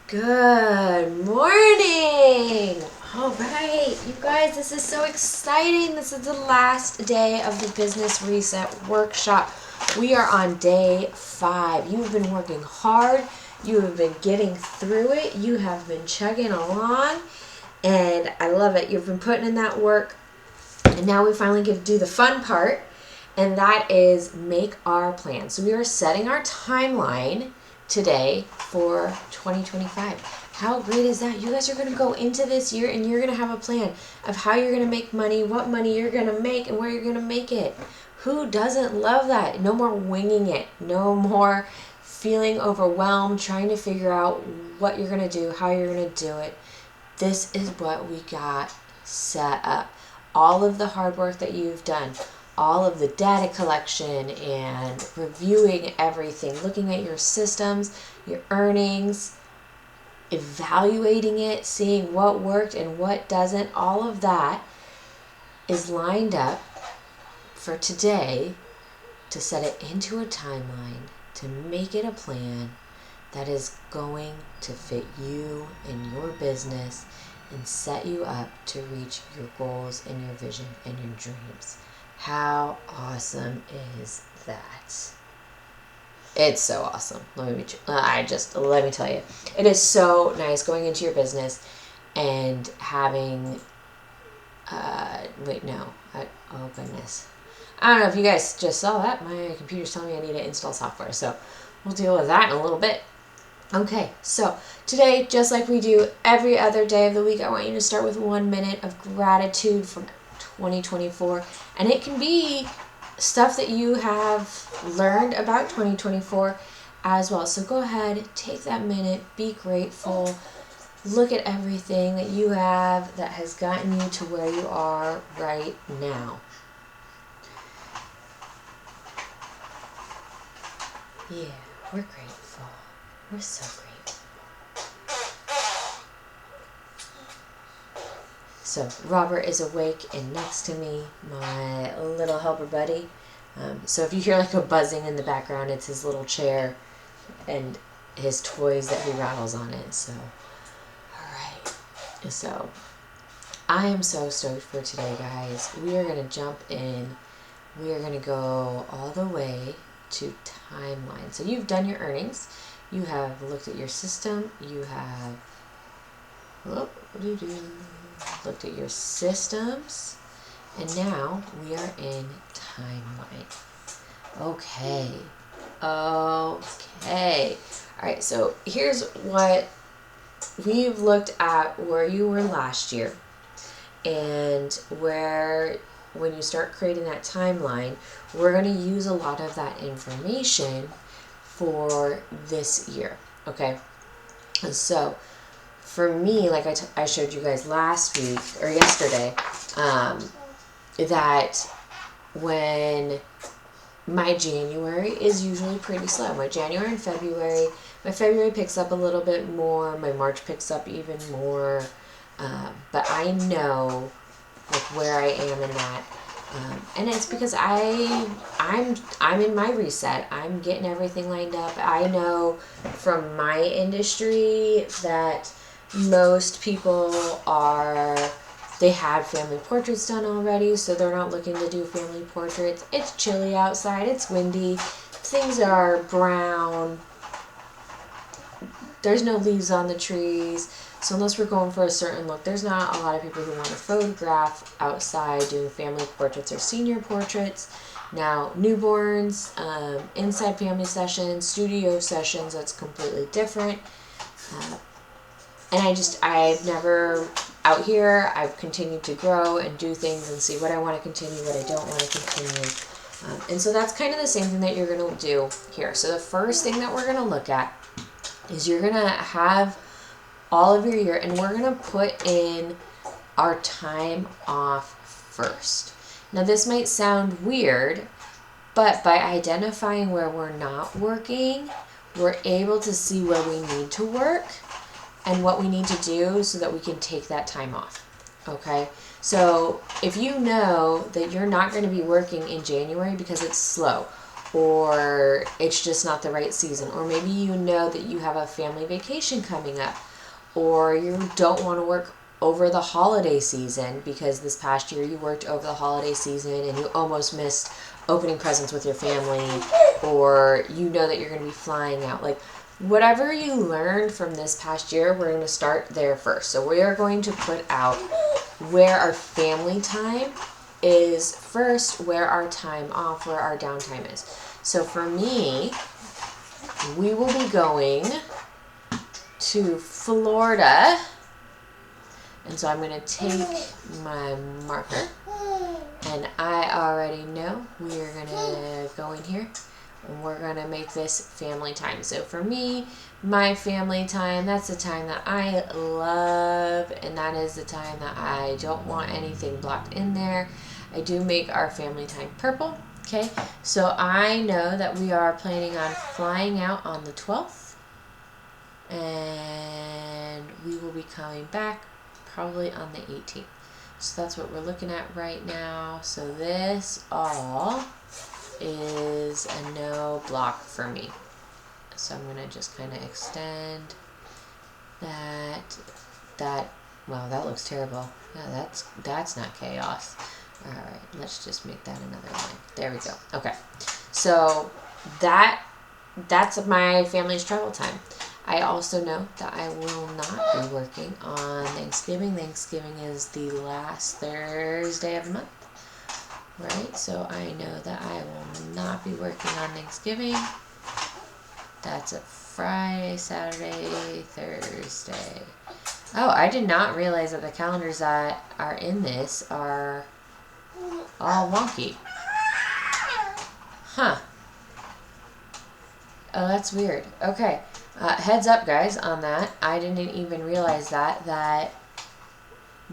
Good morning. All right, you guys, this is so exciting. This is the last day of the Business Reset Workshop. We are on day 5. You've been working hard. You have been getting through it. You have been chugging along, and I love it. You've been putting in that work, and now we finally get to do the fun part, and that is make our plan. So we are setting our timeline today for 2025. How great is that? You guys are going to go into this year and you're going to have a plan of how you're going to make money, what money you're going to make, and where you're going to make it. Who doesn't love that? No more winging it. No more feeling overwhelmed, trying to figure out what you're going to do, how you're going to do it. This is what we got set up. All of the hard work that you've done, all of the data collection and reviewing everything, looking at your systems, your earnings, evaluating it, seeing what worked and what doesn't, all of that is lined up for today to set it into a timeline, to make it a plan that is going to fit you and your business and set you up to reach your goals and your vision and your dreams. How awesome is that? It's so awesome. Let me tell you, it is so nice going into your business and having. Oh goodness, I don't know if you guys just saw that. My computer's telling me I need to install software, so we'll deal with that in a little bit. Okay, so today, just like we do every other day of the week, I want you to start with 1 minute of gratitude from 2024, and it can be stuff that you have learned about 2024 as well. So go ahead, take that minute, be grateful, look at everything that you have that has gotten you to where you are right now. Yeah, we're grateful. We're so grateful. So Robert is awake and next to me, my little helper buddy. So if you hear like a buzzing in the background, it's his little chair and his toys that he rattles on it. So, all right. So I am so stoked for today, guys. We are going to jump in. We are going to go all the way to timeline. So you've done your earnings. You have looked at your system. You have looked at your systems, and now we are in timeline. Okay. All right, so here's what we've looked at: where you were last year and where, when you start creating that timeline, we're going to use a lot of that information for this year. Okay, and so for me, like I showed you guys last week or yesterday, that when my January is usually pretty slow. My January and February, my February picks up a little bit more. My March picks up even more. But I know like where I am in that. And it's because I'm in my reset. I'm getting everything lined up. I know from my industry that most people they had family portraits done already, so they're not looking to do family portraits. It's chilly outside, it's windy, things are brown, there's no leaves on the trees. So unless we're going for a certain look, there's not a lot of people who want to photograph outside doing family portraits or senior portraits. Now, newborns, inside family sessions, studio sessions, that's completely different. And I've never, out here, I've continued to grow and do things and see what I want to continue, what I don't want to continue. And so that's kind of the same thing that you're going to do here. So the first thing that we're going to look at is you're going to have all of your year, and we're going to put in our time off first. Now this might sound weird, but by identifying where we're not working, we're able to see where we need to work and what we need to do so that we can take that time off. Okay? So if you know that you're not going to be working in January because it's slow, or it's just not the right season, or maybe you know that you have a family vacation coming up, or you don't want to work over the holiday season because this past year you worked over the holiday season and you almost missed opening presents with your family, or you know that you're going to be flying out. Like, whatever you learned from this past year, we're going to start there first. So we are going to put out where our family time is first, where our time off, where our downtime is. So for me, we will be going to Florida. And so I'm going to take my marker, and I already know we're going to go in here and we're going to make this family time. So for me, my family time, that's the time that I love, and that is the time that I don't want anything blocked in there. I do make our family time purple. Okay, so I know that we are planning on flying out on the 12th, and we will be coming back probably on the 18th. So that's what we're looking at right now. So this all is a no block for me. So I'm going to just kind of extend that. Wow, that looks terrible. Yeah, that's not chaos. All right, let's just make that another line. There we go. Okay, so that's my family's travel time. I also know that I will not be working on Thanksgiving. Thanksgiving is the last Thursday of the month, right? So I know that I will not be working on Thanksgiving. That's a Friday, Saturday, Thursday. Oh, I did not realize that the calendars that are in this are all wonky. Huh. Oh, that's weird. Okay. Heads up, guys, on that. I didn't even realize that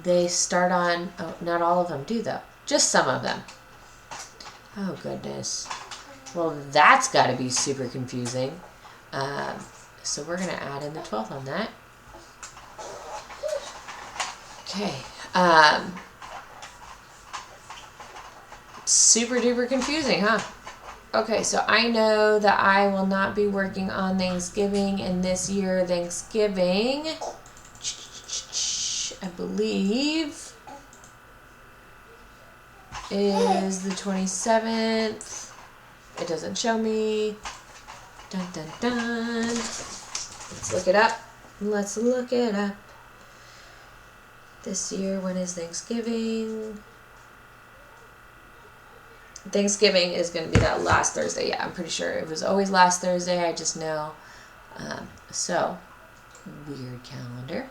they start on... Oh, not all of them do, though. Just some of them. Oh, goodness. Well, that's got to be super confusing. So we're going to add in the 12th on that. Okay. Super duper confusing, huh? Okay, so I know that I will not be working on Thanksgiving, and this year Thanksgiving, I believe, is the 27th. It doesn't show me. Dun, dun, dun. Let's look it up. Let's look it up. This year, when is Thanksgiving? Thanksgiving is going to be that last Thursday. Yeah, I'm pretty sure it was always last Thursday. I just know. So, weird calendar.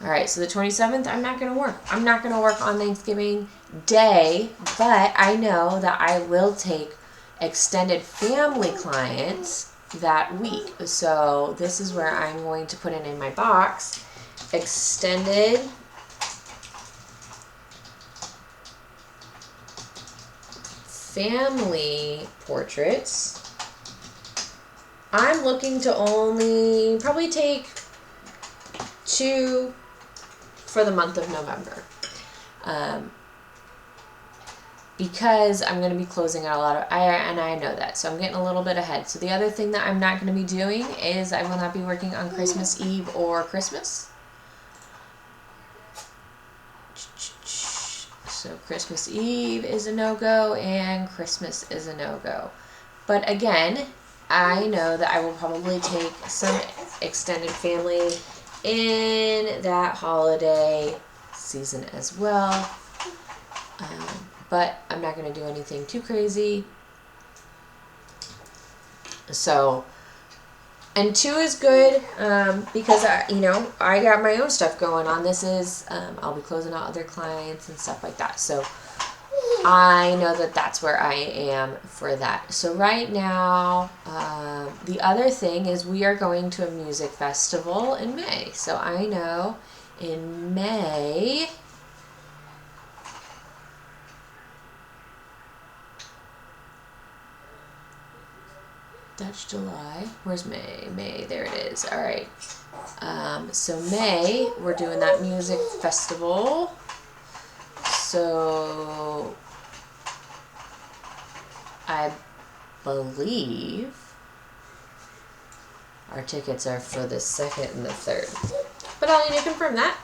All right, so the 27th, I'm not going to work. I'm not going to work on Thanksgiving Day, but I know that I will take extended family clients that week. So this is where I'm going to put in my box, extended family portraits. I'm looking to only probably take 2 for the month of November. Because I'm going to be closing out a lot of, and I know that, so I'm getting a little bit ahead. So the other thing that I'm not going to be doing is I will not be working on Christmas Eve or Christmas. So Christmas Eve is a no-go and Christmas is a no-go. But again, I know that I will probably take some extended family in that holiday season as well. But I'm not going to do anything too crazy. So, and 2 is good because I got my own stuff going on. This is I'll be closing out other clients and stuff like that. So I know that that's where I am for that. So right now, the other thing is we are going to a music festival in May. So I know in May, that's July. Where's May? May, there it is. All right. So May, we're doing that music festival. So believe our tickets are for the 2nd and the 3rd. But I'll need to confirm that.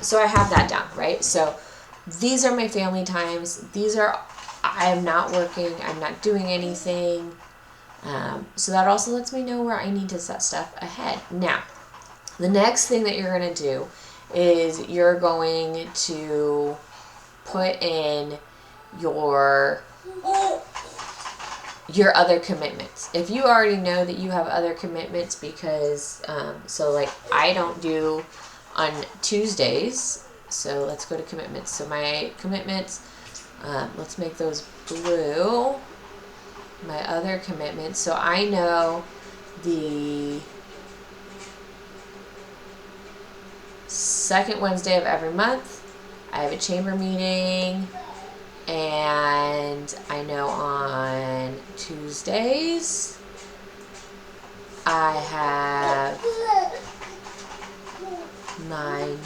So I have that down, right? So these are my family times. I am not working. I'm not doing anything. So that also lets me know where I need to set stuff ahead. Now, the next thing that you're going to do is you're going to put in your other commitments. If you already know that you have other commitments because, so like I don't do on Tuesdays, so let's go to commitments. So my commitments, let's make those blue. My other commitments. So I know the second Wednesday of every month, I have a chamber meeting, and I know on Tuesdays, I have my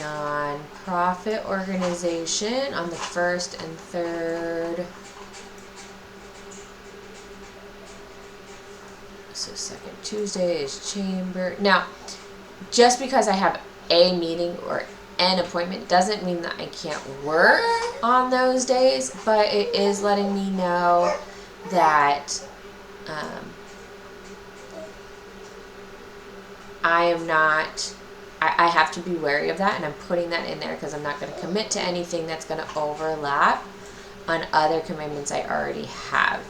nonprofit organization on the 1st and 3rd. So second Tuesday is chamber. Now, just because I have a meeting or an appointment doesn't mean that I can't work on those days, but it is letting me know that I have to be wary of that, and I'm putting that in there because I'm not going to commit to anything that's going to overlap on other commitments I already have.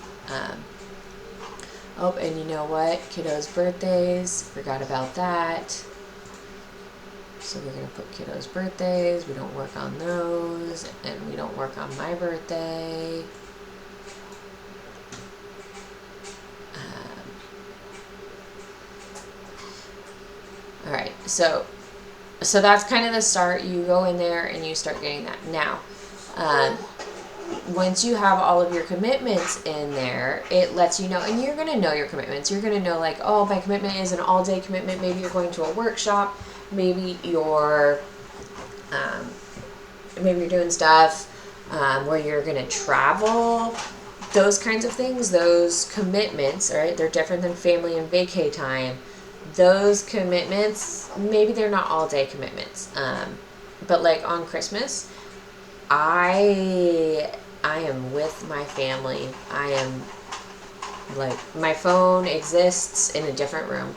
Oh, and you know what? Kiddos' birthdays. Forgot about that. So we're going to put kiddos' birthdays. We don't work on those. And we don't work on my birthday. All right. So that's kind of the start. You go in there and you start getting that. Now, once you have all of your commitments in there, it lets you know, and you're going to know your commitments. You're going to know like, oh, my commitment is an all-day commitment. Maybe you're going to a workshop. Maybe you're doing stuff where you're going to travel. Those kinds of things, those commitments, right? They're different than family and vacay time. Those commitments, maybe they're not all-day commitments. But like on Christmas, I am with my family. I am like, my phone exists in a different room.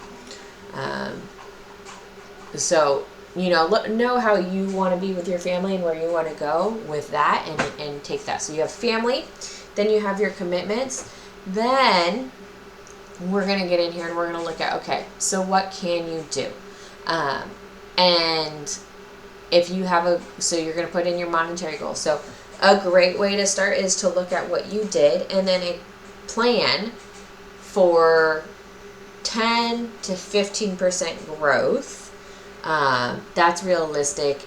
So, you know how you want to be with your family and where you want to go with that and take that. So you have family, then you have your commitments. Then we're going to get in here and we're going to look at, okay, so what can you do? And if you have so you're going to put in your monetary goal. So a great way to start is to look at what you did and then a plan for 10 to 15% growth. That's realistic,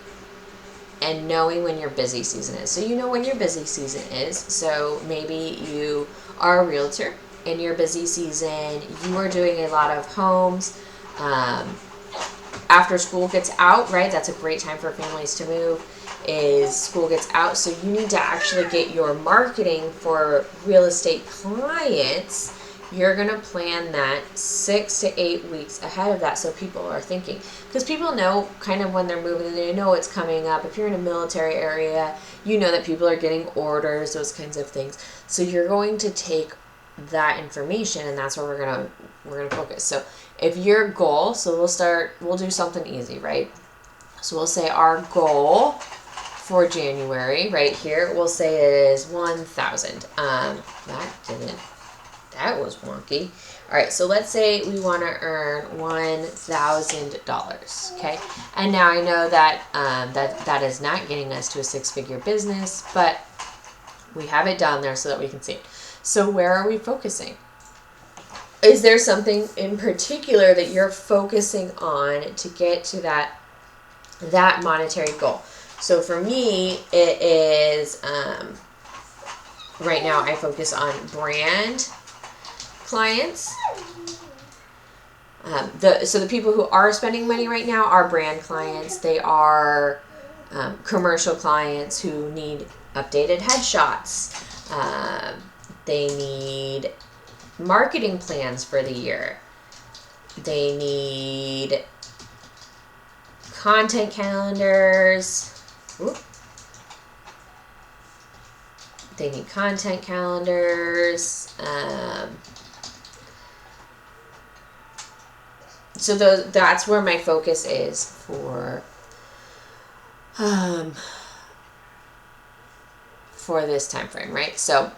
and knowing when your busy season is. So you know when your busy season is. So maybe you are a realtor in your busy season. You are doing a lot of homes. After school gets out, right? That's a great time for families to move. Is school gets out, so you need to actually get your marketing for real estate clients. You're going to plan that 6 to 8 weeks ahead of that, so people are thinking. Because people know kind of when they're moving, they know it's coming up. If you're in a military area, you know that people are getting orders, those kinds of things. So you're going to take that information, and that's where we're gonna focus. So if your goal, so we'll do something easy, right? So we'll say our goal for January, right here, we'll say it is 1,000. That was wonky. All right, so let's say we want to earn $1,000, okay? And now I know that that is not getting us to a six-figure business, but we have it down there so that we can see it. So where are we focusing? Is there something in particular that you're focusing on to get to that monetary goal? So for me, it is, right now I focus on brand clients. So the people who are spending money right now are brand clients. They are commercial clients who need updated headshots. They need marketing plans for the year. They need content calendars. Oop. They need content calendars. So that's where my focus is for this time frame, right? So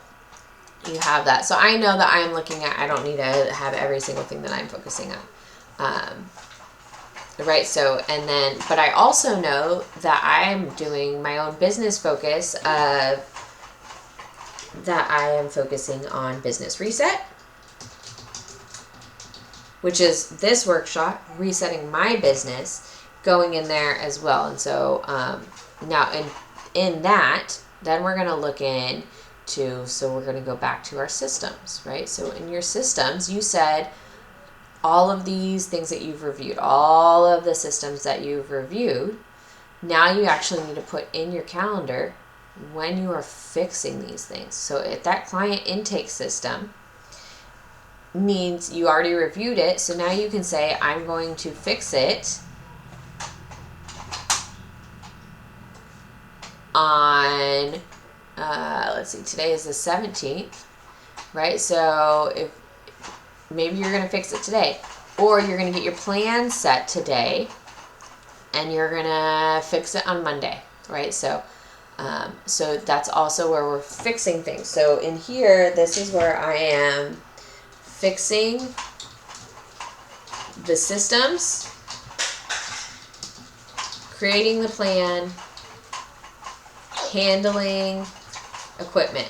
you have that. So I know that I'm looking at, I don't need to have every single thing that I'm focusing on. Right. So, and then, but I also know that I'm doing my own business focus of that I am focusing on business reset, which is this workshop, resetting my business, going in there as well. And so now in that, then we're going to look into, so we're going to go back to our systems, right? So in your systems, you said all of these things that you've reviewed, all of the systems that you've reviewed, now you actually need to put in your calendar when you are fixing these things. So if that client intake system means you already reviewed it, so now you can say, I'm going to fix it on, let's see, today is the 17th, right? So if maybe you're going to fix it today, or you're going to get your plan set today and you're going to fix it on Monday, right? So so that's also where we're fixing things. So in here, this is where I am fixing the systems, creating the plan, handling equipment.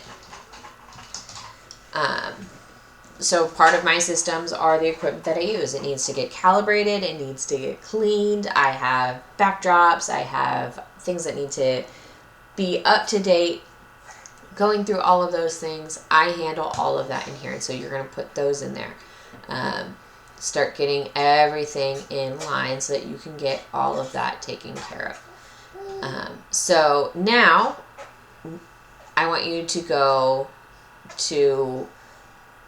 So part of my systems are the equipment that I use. It needs to get calibrated. It needs to get cleaned. I have backdrops. I have things that need to be up to date. Going through all of those things, I handle all of that in here. And so you're going to put those in there. Start getting everything in line so that you can get all of that taken care of. So now I want you to go to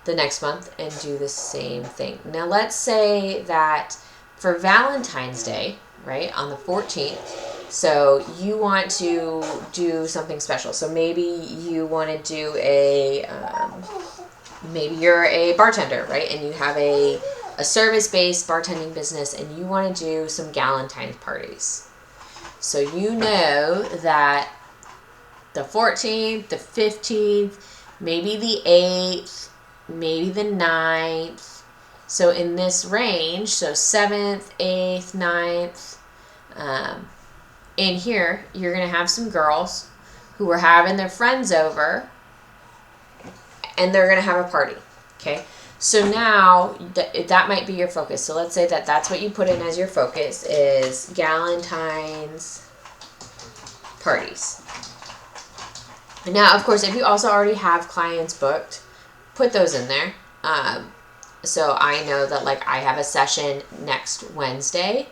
the next month and do the same thing. Now let's say that for Valentine's Day, right, on the 14th, so you want to do something special. So maybe you want to do maybe you're a bartender, right, and you have a service-based bartending business and you want to do some Galentine's parties. So you know that the 14th, the 15th, maybe the 8th, maybe the 9th. So in this range, so 7th, 8th, 9th, in here, you're going to have some girls who are having their friends over and they're going to have a party. Okay. So now that might be your focus. So let's say that that's what you put in as your focus is Galentine's parties. Now, of course, if you also already have clients booked, put those in there. So I know that like I have a session next Wednesday.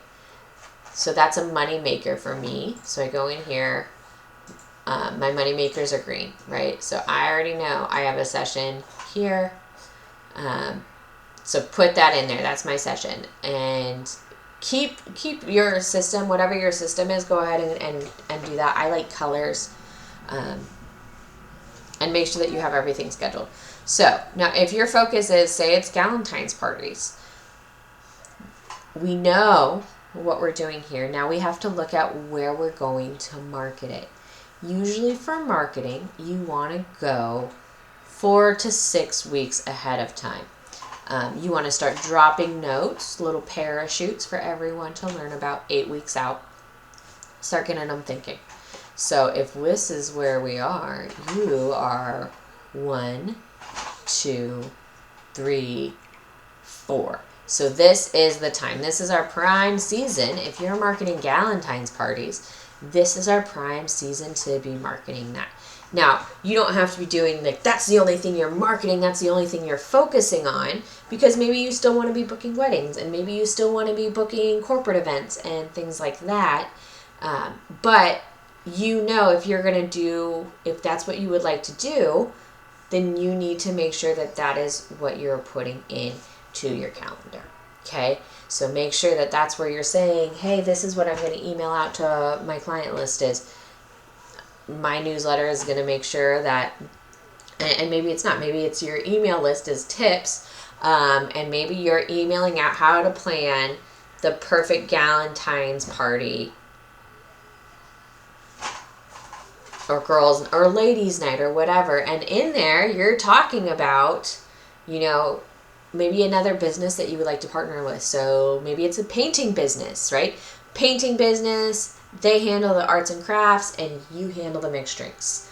So that's a money maker for me. So I go in here. My money makers are green, right? So I already know I have a session here. So put that in there. That's my session. And keep your system, whatever your system is, go ahead and do that. I like colors. And make sure that you have everything scheduled. So now if your focus is, say it's Galentine's parties, we know what we're doing here. Now we have to look at where we're going to market it. Usually for marketing, you want to go 4 to 6 weeks ahead of time. You want to start dropping notes, little parachutes for everyone to learn about 8 weeks out. Start getting them thinking. So if this is where we are, you are 1, 2, 3, 4. So this is the time. This is our prime season. If you're marketing Galentine's parties, this is our prime season to be marketing that. Now, you don't have to be doing like, that's the only thing you're marketing, that's the only thing you're focusing on, because maybe you still want to be booking weddings, and maybe you still want to be booking corporate events and things like that. But you know, if you're going to do, if that's what you would like to do, then you need to make sure that that is what you're putting in to your calendar. Okay? So make sure that that's where you're saying, hey, this is what I'm going to email out to my client list is. My newsletter is going to make sure that, and maybe it's not, maybe it's your email list is tips, and maybe you're emailing out how to plan the perfect Galentine's party or girls or ladies night or whatever. And in there, you're talking about, maybe another business that you would like to partner with. So maybe it's a painting business, right? Painting business, they handle the arts and crafts and you handle the mixed drinks.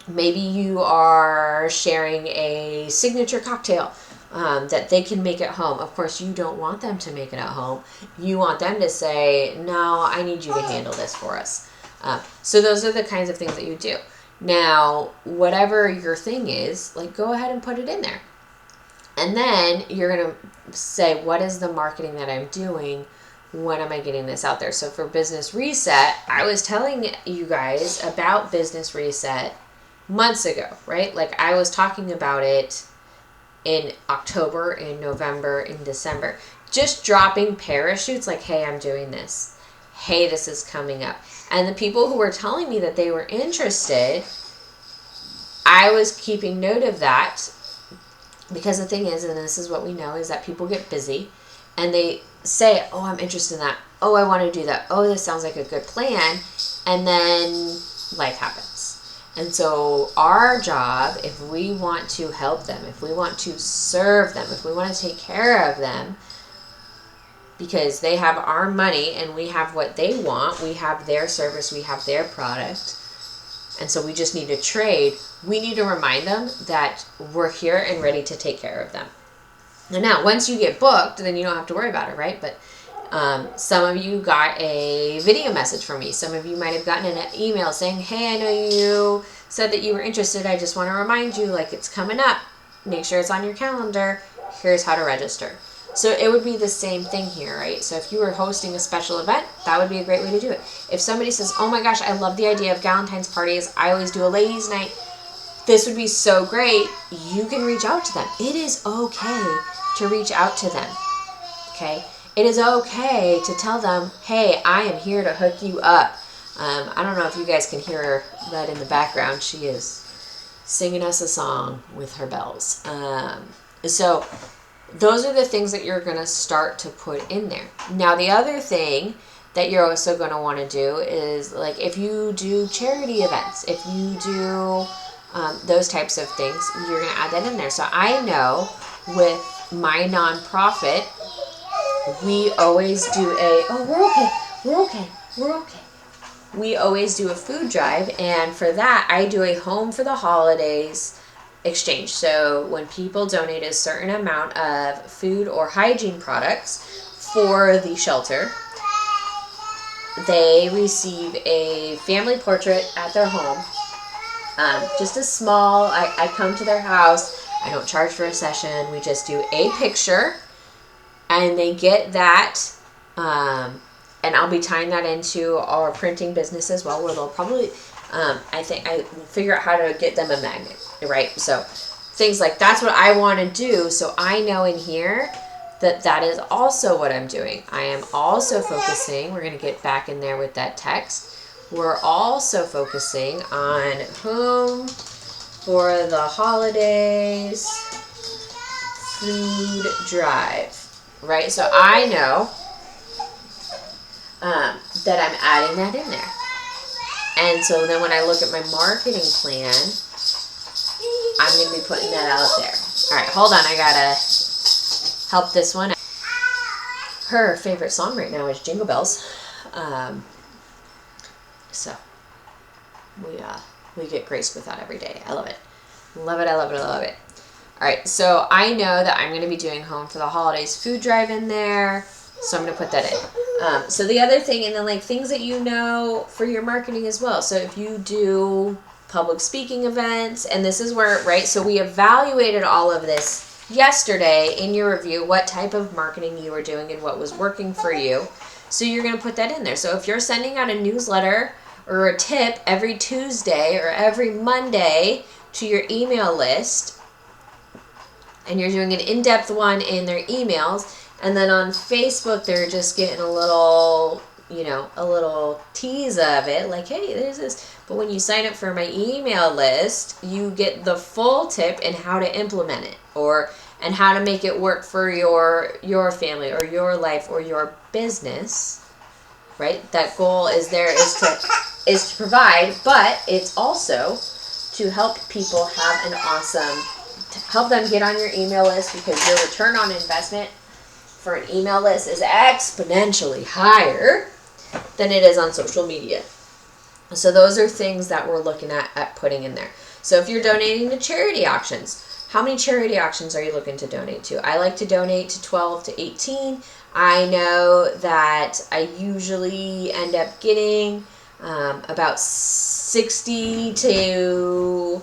Maybe you are sharing a signature cocktail that they can make at home. Of course, you don't want them to make it at home. You want them to say, no, I need you to handle this for us. So those are the kinds of things that you do. Now, whatever your thing is, go ahead and put it in there. And then you're going to say, what is the marketing that I'm doing? When am I getting this out there? So for Business Reset, I was telling you guys about Business Reset months ago, right? I was talking about it in October, in November, in December. Just dropping parachutes hey, I'm doing this. Hey, this is coming up. And the people who were telling me that they were interested, I was keeping note of that because the thing is, and this is what we know, is that people get busy and they say, oh, I'm interested in that. Oh, I want to do that. Oh, this sounds like a good plan. And then life happens. And so our job, if we want to help them, if we want to serve them, if we want to take care of them, because they have our money and we have what they want, we have their service, we have their product, and so we just need to trade, we need to remind them that we're here and ready to take care of them. And now, once you get booked, then you don't have to worry about it, right? But some of you got a video message from me. Some of you might have gotten an email saying, hey, I know you said that you were interested. I just want to remind you, it's coming up. Make sure it's on your calendar. Here's how to register. So it would be the same thing here, right? So if you were hosting a special event, that would be a great way to do it. If somebody says, oh my gosh, I love the idea of Galentine's parties. I always do a ladies' night. This would be so great. You can reach out to them. It is okay to reach out to them, okay? It is okay to tell them, hey, I am here to hook you up. I don't know if you guys can hear that in the background. She is singing us a song with her bells. So those are the things that you're going to start to put in there. Now, the other thing that you're also going to want to do is, if you do charity events, if you do those types of things, you're going to add that in there. So I know with my nonprofit, we always do we always do a food drive, and for that I do a home for the holidays exchange. So when people donate a certain amount of food or hygiene products for the shelter, they receive a family portrait at their home. Just a small, I come to their house. I don't charge for a session. We just do a picture, and they get that. And I'll be tying that into our printing business as well, where they'll probably, I think I will figure out how to get them a magnet, right? So things that's what I want to do. So I know in here that is also what I'm doing. I am also focusing, we're going to get back in there with that text. We're also focusing on home for the holidays food drive, right? So I know that I'm adding that in there. And so then when I look at my marketing plan, I'm going to be putting that out there. All right, hold on. I got to help this one. Her favorite song right now is Jingle Bells. So we get graced with that every day. I love it. Love it. I love it. I love it. All right, so I know that I'm going to be doing home for the holidays food drive in there. So I'm going to put that in. So the other thing, and then things that you know for your marketing as well. So if you do public speaking events, and this is where, right, so we evaluated all of this yesterday in your review, what type of marketing you were doing and what was working for you. So you're going to put that in there. So if you're sending out a newsletter or a tip every Tuesday or every Monday to your email list, and you're doing an in-depth one in their emails, and then on Facebook they're just getting a little, a little tease of it, like, hey, there's this. But when you sign up for my email list, you get the full tip in how to implement it, and how to make it work for your family or your life or your business, right? That goal is to provide, but it's also to help people have to help them get on your email list, because your return on investment for an email list is exponentially higher than it is on social media. So those are things that we're looking at putting in there. So if you're donating to charity auctions, how many charity auctions are you looking to donate to? I like to donate to 12 to 18. I know that I usually end up getting about 60 to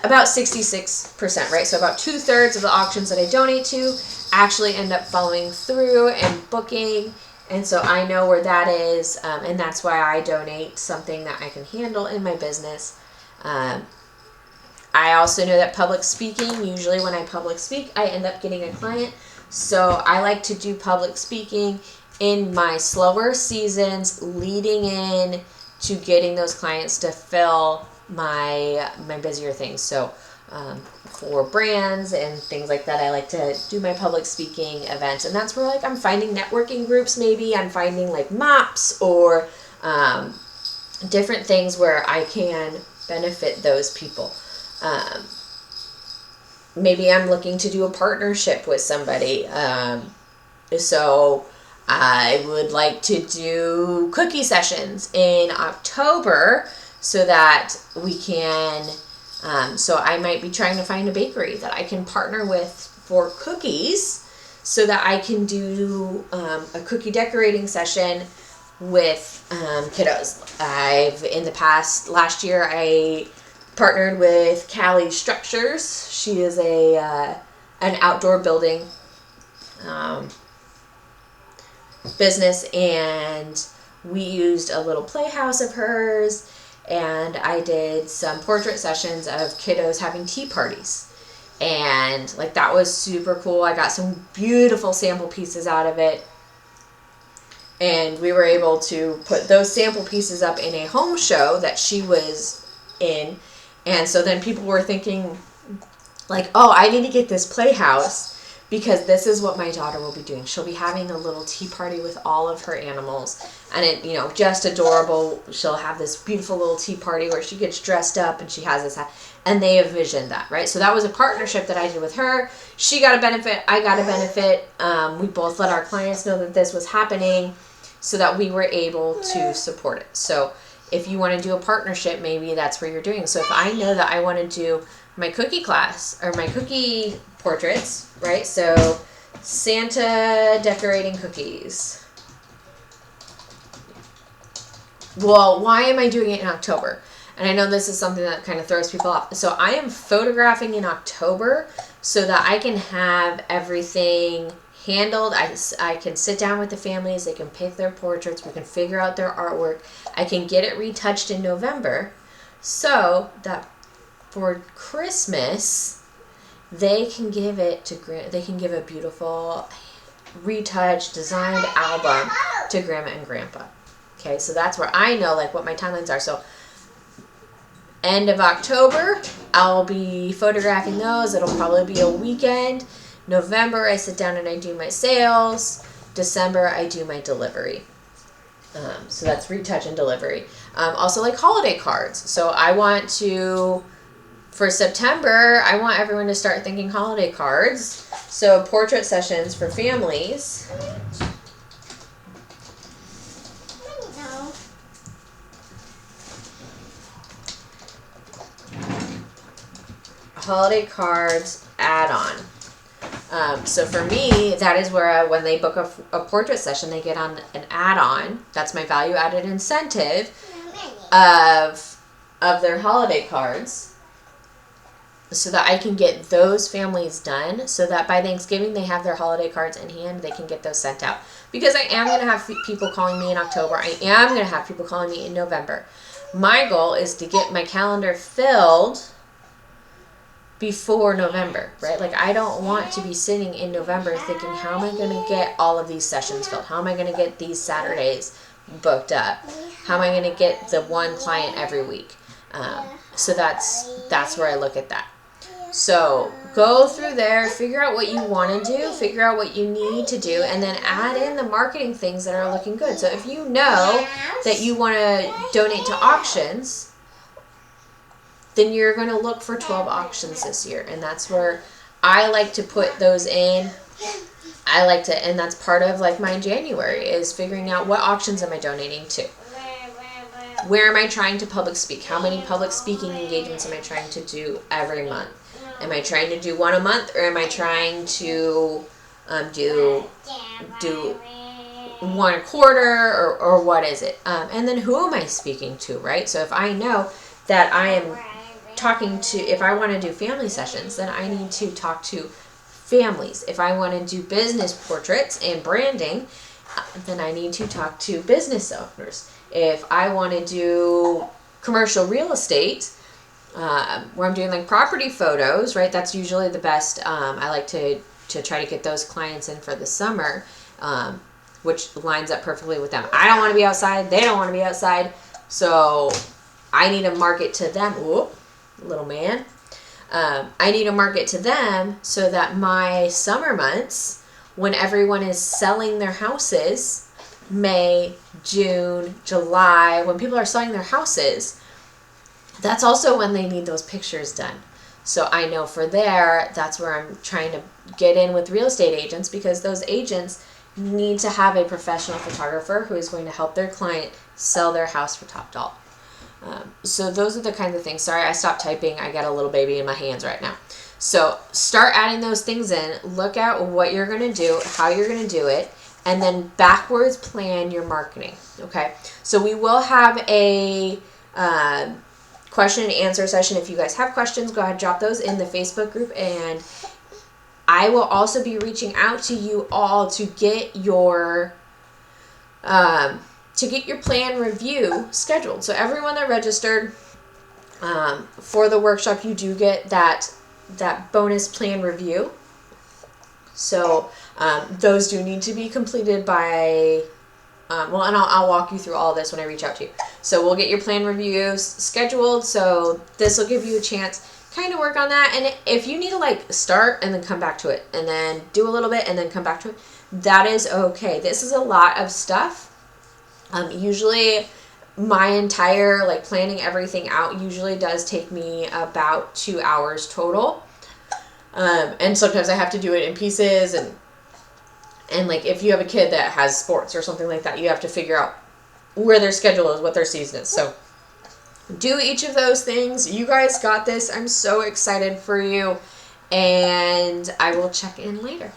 about 66%, right? So about 2/3 of the auctions that I donate to actually end up following through and booking. And so I know where that is, and that's why I donate something that I can handle in my business. I also know that public speaking, usually when I public speak, I end up getting a client. So I like to do public speaking in my slower seasons, leading in to getting those clients to fill my busier things. So for brands and things like that, I like to do my public speaking events, and that's where like I'm finding networking groups. Maybe I'm finding like MOPS or different things where I can benefit those people. Maybe I'm looking to do a partnership with somebody. So I would like to do cookie sessions in October so that we can, so I might be trying to find a bakery that I can partner with for cookies so that I can do a cookie decorating session with kiddos. In the past, last year, I partnered with Callie Structures. She is an outdoor building business, and we used a little playhouse of hers, and I did some portrait sessions of kiddos having tea parties, and like that was super cool. I got some beautiful sample pieces out of it, and we were able to put those sample pieces up in a home show that she was in. And so then people were thinking like, oh, I need to get this playhouse because this is what my daughter will be doing. She'll be having a little tea party with all of her animals, and it, just adorable. She'll have this beautiful little tea party where she gets dressed up and she has this, and they envisioned that, right? So that was a partnership that I did with her. She got a benefit, I got a benefit. We both let our clients know that this was happening so that we were able to support it. So if you want to do a partnership, maybe that's where you're doing. So if I know that I want to do my cookie class or my cookie portraits, right? So Santa decorating cookies. Well, why am I doing it in October? And I know this is something that kind of throws people off. So I am photographing in October so that I can have everything handled. I can sit down with the families. They can pick their portraits. We can figure out their artwork. I can get it retouched in November so that for Christmas, they can give a beautiful retouched, designed album to Grandma and Grandpa. Okay, so that's where I know like what my timelines are. So end of October, I'll be photographing those. It'll probably be a weekend. November, I sit down and I do my sales. December, I do my delivery. So that's retouch and delivery. Also like holiday cards. So I want to, for September, I want everyone to start thinking holiday cards. So portrait sessions for families. Holiday cards add-on. So for me, that is where when they book a portrait session, they get on an add-on. That's my value-added incentive of their holiday cards, so that I can get those families done, so that by Thanksgiving they have their holiday cards in hand. They can get those sent out, because I am going to have people calling me in October. I am going to have people calling me in November. My goal is to get my calendar filled before November, right? Like, I don't want to be sitting in November thinking, how am I going to get all of these sessions filled? How am I going to get these Saturdays booked up? How am I going to get the one client every week? So that's where I look at that. So go through there, figure out what you want to do, figure out what you need to do, and then add in the marketing things that are looking good. So if you know that you want to donate to auctions, then you're going to look for 12 auctions this year. And that's where I like to put those in. And that's part of like my January is figuring out what auctions am I donating to? Where am I trying to public speak? How many public speaking engagements am I trying to do every month? Am I trying to do one a month, or am I trying to do one a quarter, or what is it? And then who am I speaking to, right? So if I know that I am talking to, if I want to do family sessions, then I need to talk to families. If I want to do business portraits and branding, then I need to talk to business owners. If I want to do commercial real estate, where I'm doing like property photos, right? That's usually the best. I like to try to get those clients in for the summer, which lines up perfectly with them. I don't want to be outside. They don't want to be outside. So I need to market to them. Whoop, little man. I need to market to them so that my summer months, when everyone is selling their houses, May, June, July, when people are selling their houses, that's also when they need those pictures done. So I know for there, that's where I'm trying to get in with real estate agents, because those agents need to have a professional photographer who is going to help their client sell their house for top dollar. So those are the kinds of things. Sorry, I stopped typing. I got a little baby in my hands right now. So start adding those things in. Look at what you're going to do, how you're going to do it, and then backwards plan your marketing. Okay. So we will have a question and answer session. If you guys have questions, go ahead and drop those in the Facebook group, and I will also be reaching out to you all to get your plan review scheduled. So everyone that registered for the workshop, you do get that bonus plan review. So those do need to be completed by and I'll walk you through all this when I reach out to you. So we'll get your plan reviews scheduled. So this will give you a chance kind of work on that. And if you need to like start and then come back to it and then do a little bit and then come back to it, that is okay. This is a lot of stuff. Usually my entire like planning everything out usually does take me about 2 hours total. And sometimes I have to do it in pieces, and like if you have a kid that has sports or something like that, you have to figure out where their schedule is, what their season is. So do each of those things. You guys got this. I'm so excited for you, and I will check in later.